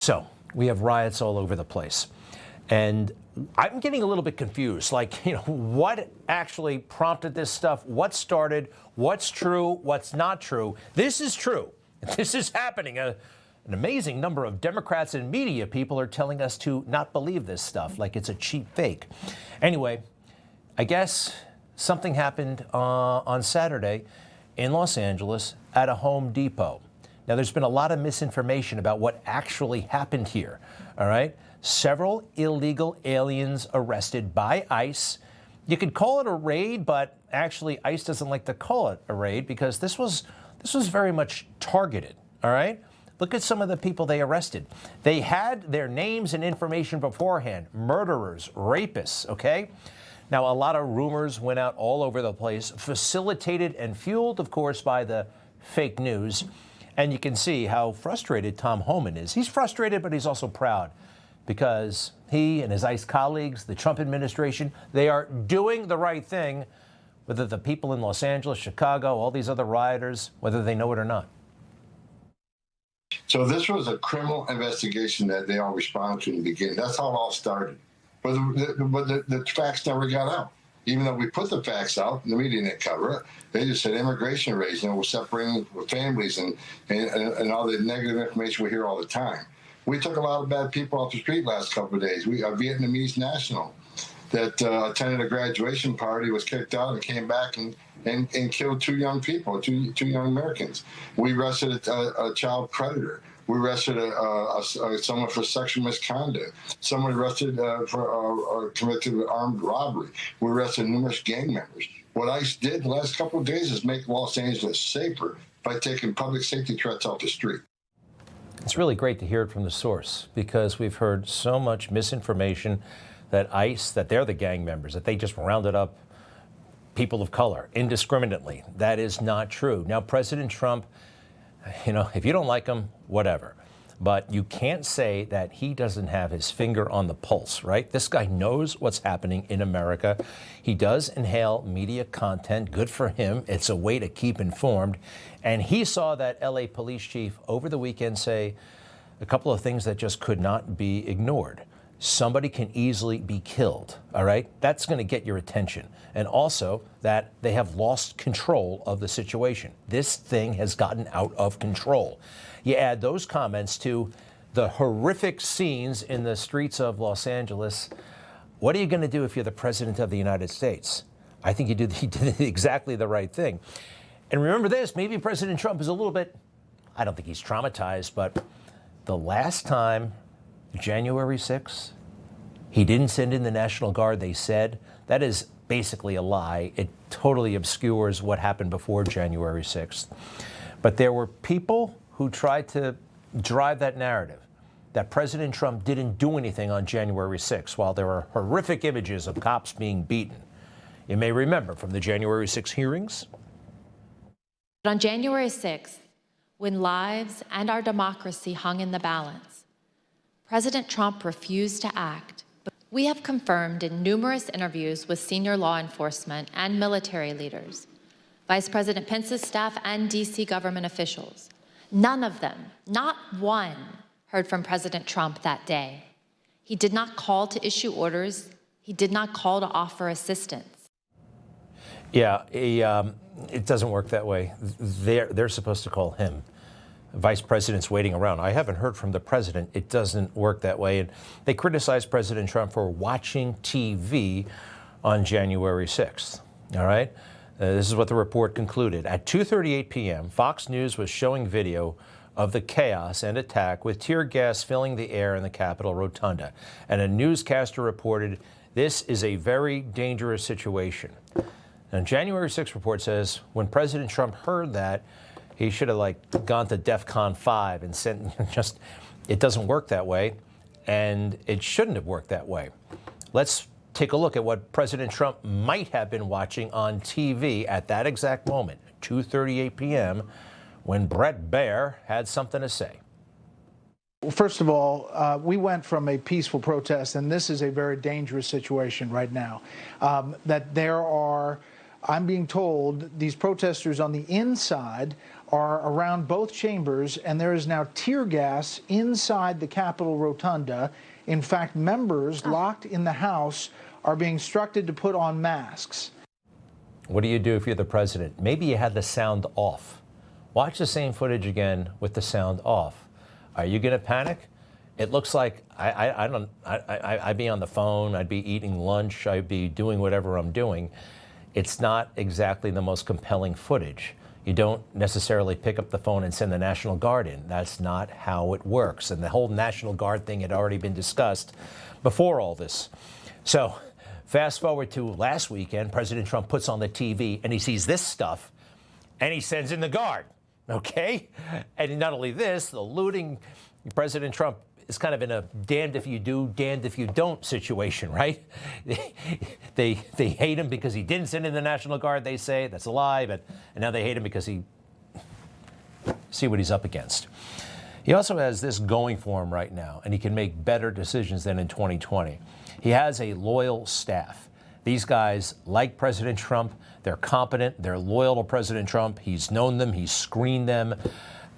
So we have riots all over the place. And I'm getting a little bit confused. Like, what actually prompted this stuff? What started? What's true? What's not true? This is true. This is happening. An amazing number of Democrats and media people are telling us to not believe this stuff, like it's a cheap fake. Anyway, I guess something happened on Saturday in Los Angeles at a Home Depot. Now, there's been a lot of misinformation about what actually happened here, all right? Several illegal aliens arrested by ICE. You could call it a raid, but actually ICE doesn't like to call it a raid because this was very much targeted, all right? Look at some of the people they arrested. They had their names and information beforehand. Murderers, rapists, okay? Now, a lot of rumors went out all over the place, facilitated and fueled, of course, by the fake news. And you can see how frustrated Tom Homan is. He's frustrated, but he's also proud because he and his ICE colleagues, the Trump administration, they are doing the right thing, whether the people in Los Angeles, Chicago, all these other rioters, whether they know it or not. So this was a criminal investigation that they all responded to in the beginning. That's how it all started. But the facts never got out. Even though we put the facts out, the media didn't cover it. They just said immigration raids, we're separating families and all the negative information we hear all the time. We took a lot of bad people off the street last couple of days. A Vietnamese national that attended a graduation party was kicked out and came back and killed two young people, two young Americans. We arrested a child predator. We arrested someone for sexual misconduct. Someone arrested for committed armed robbery. We arrested numerous gang members. What ICE did the last couple of days is make Los Angeles safer by taking public safety threats off the street. It's really great to hear it from the source because we've heard so much misinformation that ICE, that they're the gang members, that they just rounded up people of color indiscriminately. That is not true. Now, President Trump, if you don't like him, whatever. But you can't say that he doesn't have his finger on the pulse, right? This guy knows what's happening in America. He does inhale media content. Good for him. It's a way to keep informed. And he saw that LA police chief over the weekend say a couple of things that just could not be ignored. Somebody can easily be killed, all right? That's going to get your attention. And also that they have lost control of the situation. This thing has gotten out of control. You add those comments to the horrific scenes in the streets of Los Angeles. What are you going to do if you're the president of the United States? I think he did exactly the right thing. And remember this, maybe President Trump is a little bit, I don't think he's traumatized, but the last time, January 6th, he didn't send in the National Guard, they said. That is basically a lie. It totally obscures what happened before January 6th. But there were people who tried to drive that narrative that President Trump didn't do anything on January 6th, while there are horrific images of cops being beaten. You may remember from the January 6th hearings. But on January 6th, when lives and our democracy hung in the balance, President Trump refused to act. We have confirmed in numerous interviews with senior law enforcement and military leaders, Vice President Pence's staff and D.C. government officials. None of them, not one, heard from President Trump that day. He did not call to issue orders. He did not call to offer assistance. Yeah, it doesn't work that way. They're supposed to call him. Vice President's waiting around. I haven't heard from the president. It doesn't work that way. And they criticized President Trump for watching TV on January 6th. All right? This is what the report concluded. At 2:38 p.m., Fox News was showing video of the chaos and attack with tear gas filling the air in the Capitol Rotunda. And a newscaster reported, this is a very dangerous situation. And January 6th report says when President Trump heard that, he should have gone to DEFCON 5 and sent it doesn't work that way, and it shouldn't have worked that way. Let's take a look at what President Trump might have been watching on TV at that exact moment, 2:38 p.m., when Bret Baier had something to say. Well, first of all, we went from a peaceful protest, and this is a very dangerous situation right now, that there are, I'm being told, these protesters on the inside are around both chambers, and there is now tear gas inside the Capitol rotunda. In fact, members locked in the House are being instructed to put on masks. What do you do if you're the president? Maybe you had the sound off. Watch the same footage again with the sound off. Are you going to panic? It looks like I'd be on the phone, I'd be eating lunch, I'd be doing whatever I'm doing. It's not exactly the most compelling footage. You don't necessarily pick up the phone and send the National Guard in. That's not how it works. And the whole National Guard thing had already been discussed before all this. So fast forward to last weekend, President Trump puts on the TV and he sees this stuff and he sends in the Guard, okay? And not only this, the looting, President Trump is kind of in a damned if you do, damned if you don't situation, right? They hate him because he didn't send in the National Guard, they say. That's a lie, and now they hate him because he, see what he's up against. He also has this going for him right now, and he can make better decisions than in 2020. He has a loyal staff. These guys like President Trump. They're competent. They're loyal to President Trump. He's known them. He's screened them,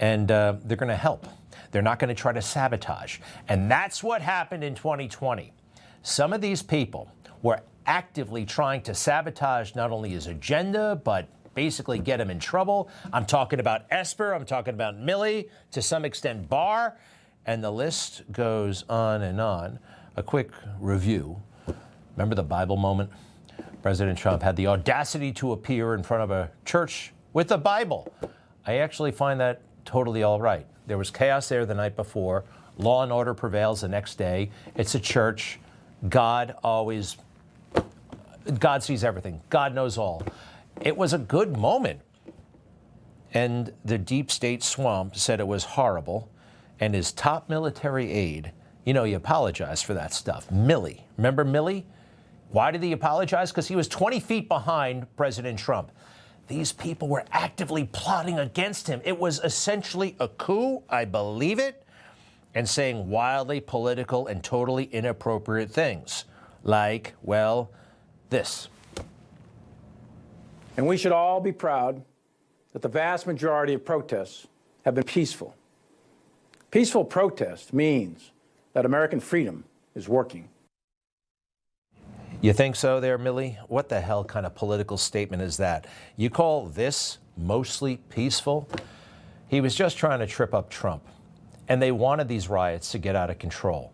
and they're going to help. They're not going to try to sabotage. And that's what happened in 2020. Some of these people were actively trying to sabotage not only his agenda, but basically get him in trouble. I'm talking about Esper. I'm talking about Milley, to some extent Barr. And the list goes on and on. A quick review. Remember the Bible moment? President Trump had the audacity to appear in front of a church with the Bible. I actually find that totally all right. There was chaos there the night before. Law and order prevails the next day. It's a church. God sees everything. God knows all. It was a good moment. And the deep state swamp said it was horrible. And his top military aide, you know, he apologized for that stuff. Milley. Remember Milley? Why did he apologize? Because he was 20 feet behind President Trump. These people were actively plotting against him. It was essentially a coup, I believe it, and saying wildly political and totally inappropriate things. Like, well, this. And we should all be proud that the vast majority of protests have been peaceful. Peaceful protest means that American freedom is working. You think so there, Milley? What the hell kind of political statement is that? You call this mostly peaceful? He was just trying to trip up Trump. And they wanted these riots to get out of control.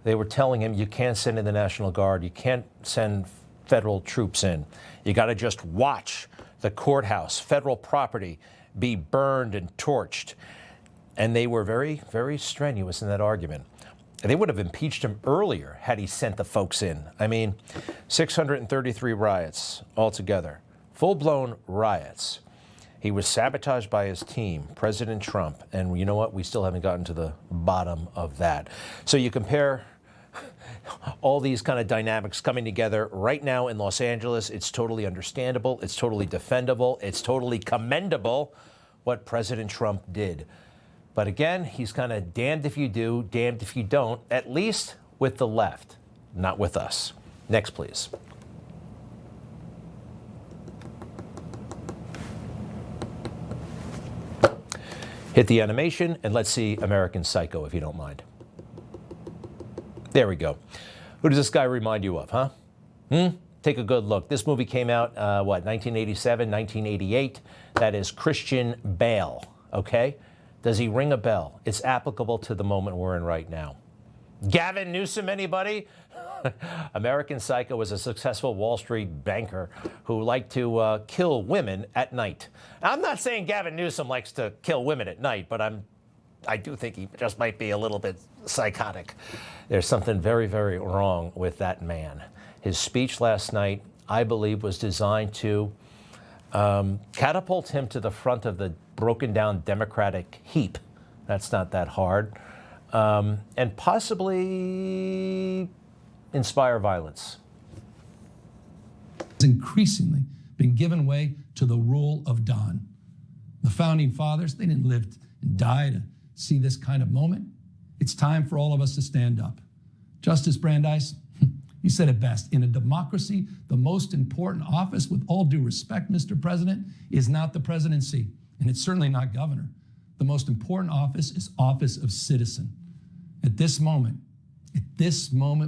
They were telling him, you can't send in the National Guard. You can't send federal troops in. You got to just watch the courthouse, federal property, be burned and torched. And they were very, very strenuous in that argument. They would have impeached him earlier had he sent the folks in. I mean, 633 riots altogether, full-blown riots. He was sabotaged by his team, President Trump. And you know what? We still haven't gotten to the bottom of that. So you compare all these kind of dynamics coming together right now in Los Angeles. It's totally understandable. It's totally defendable. It's totally commendable what President Trump did. But again, he's kind of damned if you do, damned if you don't, at least with the left, not with us. Next, please. Hit the animation, and let's see American Psycho, if you don't mind. There we go. Who does this guy remind you of, huh? Take a good look. This movie came out, 1987, 1988. That is Christian Bale, okay? Does he ring a bell? It's applicable to the moment we're in right now. Gavin Newsom, anybody? American Psycho was a successful Wall Street banker who liked to kill women at night. I'm not saying Gavin Newsom likes to kill women at night, but I do think he just might be a little bit psychotic. There's something very, very wrong with that man. His speech last night, I believe, was designed to catapult him to the front of the broken down Democratic heap. That's not that hard. And possibly inspire violence. It's increasingly been given way to the rule of Don. The founding fathers, they didn't live and die to see this kind of moment. It's time for all of us to stand up. Justice Brandeis, you said it best. In a democracy, the most important office, with all due respect, Mr. President, is not the presidency. and it's certainly not governor. The most important office is office of citizen. At this moment,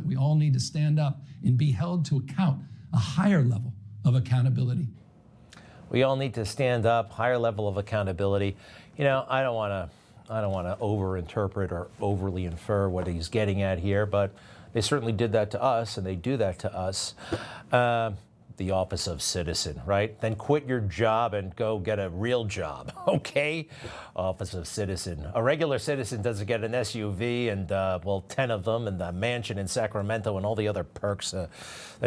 we all need to stand up and be held to account, a higher level of accountability. We all need to stand up, higher level of accountability. You know, I don't want to overinterpret or overly infer what he's getting at here, but they certainly did that to us, and they do that to us. The office of citizen, right? Then quit your job and go get a real job, okay? Office of citizen. A regular citizen doesn't get an SUV and, well, 10 of them, and the mansion in Sacramento and all the other perks that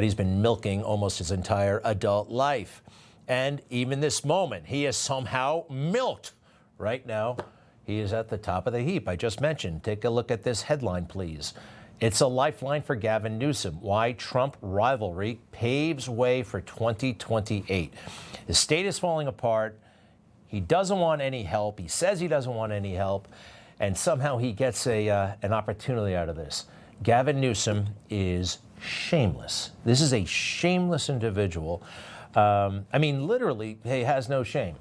he's been milking almost his entire adult life. And even this moment, he is somehow milked. Right now, he is at the top of the heap. I just mentioned. Take a look at this headline, please. It's a lifeline for Gavin Newsom. Why Trump rivalry paves way for 2028. The state is falling apart. He doesn't want any help. He says he doesn't want any help. And somehow he gets an opportunity out of this. Gavin Newsom is shameless. This is a shameless individual. I mean, literally, he has no shame.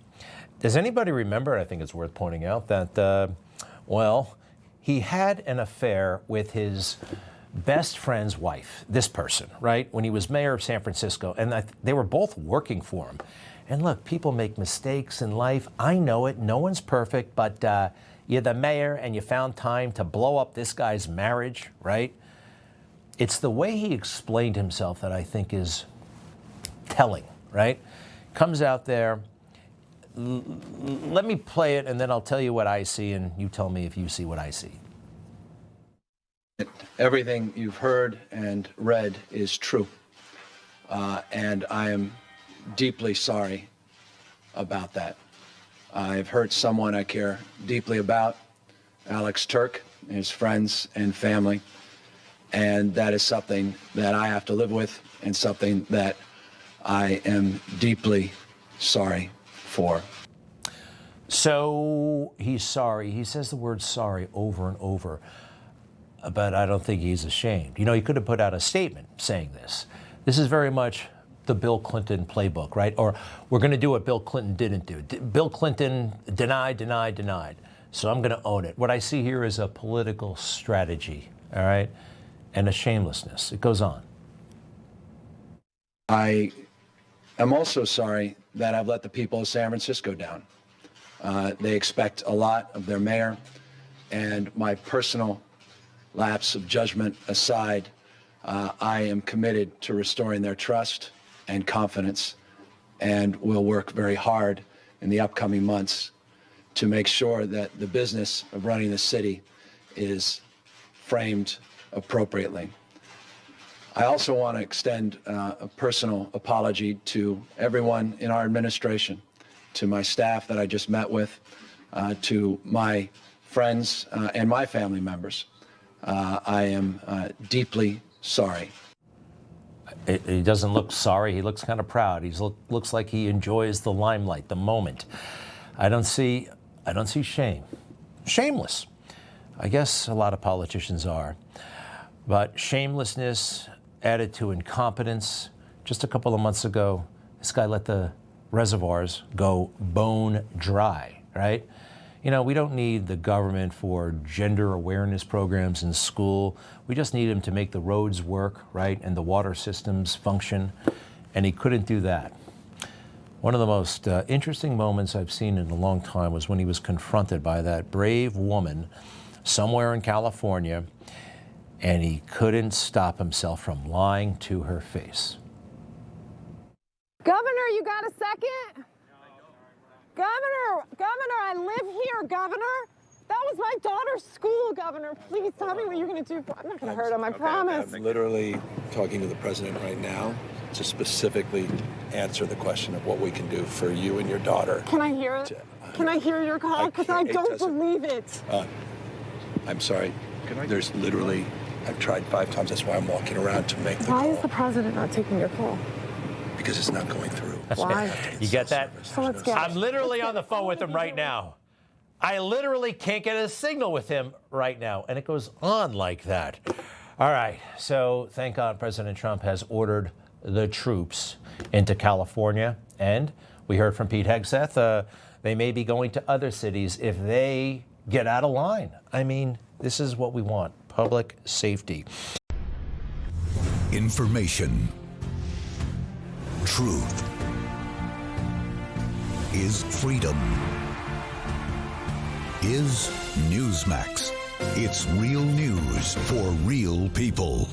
Does anybody remember, I think it's worth pointing out, that, well, he had an affair with his best friend's wife, this person, right, when he was mayor of San Francisco, and they were both working for him. And look, people make mistakes in life. I know it. No one's perfect, but you're the mayor and you found time to blow up this guy's marriage, right? It's the way he explained himself that I think is telling, right? Comes out there. Let me play it, and then I'll tell you what I see, and you tell me if you see what I see. Everything you've heard and read is true, and I am deeply sorry about that. I've hurt someone I care deeply about, Alex Turk, his friends and family, and that is something that I have to live with and something that I am deeply sorry for. So he's sorry. He says the word sorry over and over, but I don't think he's ashamed. You know, he could have put out a statement saying this. This is very much the Bill Clinton playbook, right? Or we're going to do what Bill Clinton didn't do. Bill Clinton denied. So I'm going to own it. What I see here is a political strategy, all right, and a shamelessness. It goes on. I am also sorry that I've let the people of San Francisco down. They expect a lot of their mayor, and my personal lapse of judgment aside, I am committed to restoring their trust and confidence, and will work very hard in the upcoming months to make sure that the business of running the city is framed appropriately. I also want to extend a personal apology to everyone in our administration, to my staff that I just met with, to my friends and my family members. I am deeply sorry. He doesn't look sorry. He looks kind of proud. He looks like he enjoys the limelight, the moment. I don't see shame. Shameless. I guess a lot of politicians are. But shamelessness added to incompetence. Just a couple of months ago, this guy let the reservoirs go bone dry, right? You know, we don't need the government for gender awareness programs in school. We just need him to make the roads work, right, and the water systems function, and he couldn't do that. One of the most interesting moments I've seen in a long time was when he was confronted by that brave woman somewhere in California, and he couldn't stop himself from lying to her face. Governor, you got a second? Governor, I live here, Governor. That was my daughter's school, Governor. Please tell me what you're going to do. I'm not going to hurt him, I promise. I'm literally talking to the president right now to specifically answer the question of what we can do for you and your daughter. Can I hear it? Can I hear your call? Because I don't believe it. I'm sorry. There's literally, I've tried 5 times. That's why I'm walking around to make the call. Why is the president not taking your call? Because it's not going through. Why? You get that? So let's get I'm literally on the phone with him right now. I literally can't get a signal with him right now. And it goes on like that. All right. So thank God President Trump has ordered the troops into California. And we heard from Pete Hegseth, They may be going to other cities if they get out of line. I mean, this is what we want, public safety. Information. Truth is freedom. Is Newsmax. It's real news for real people.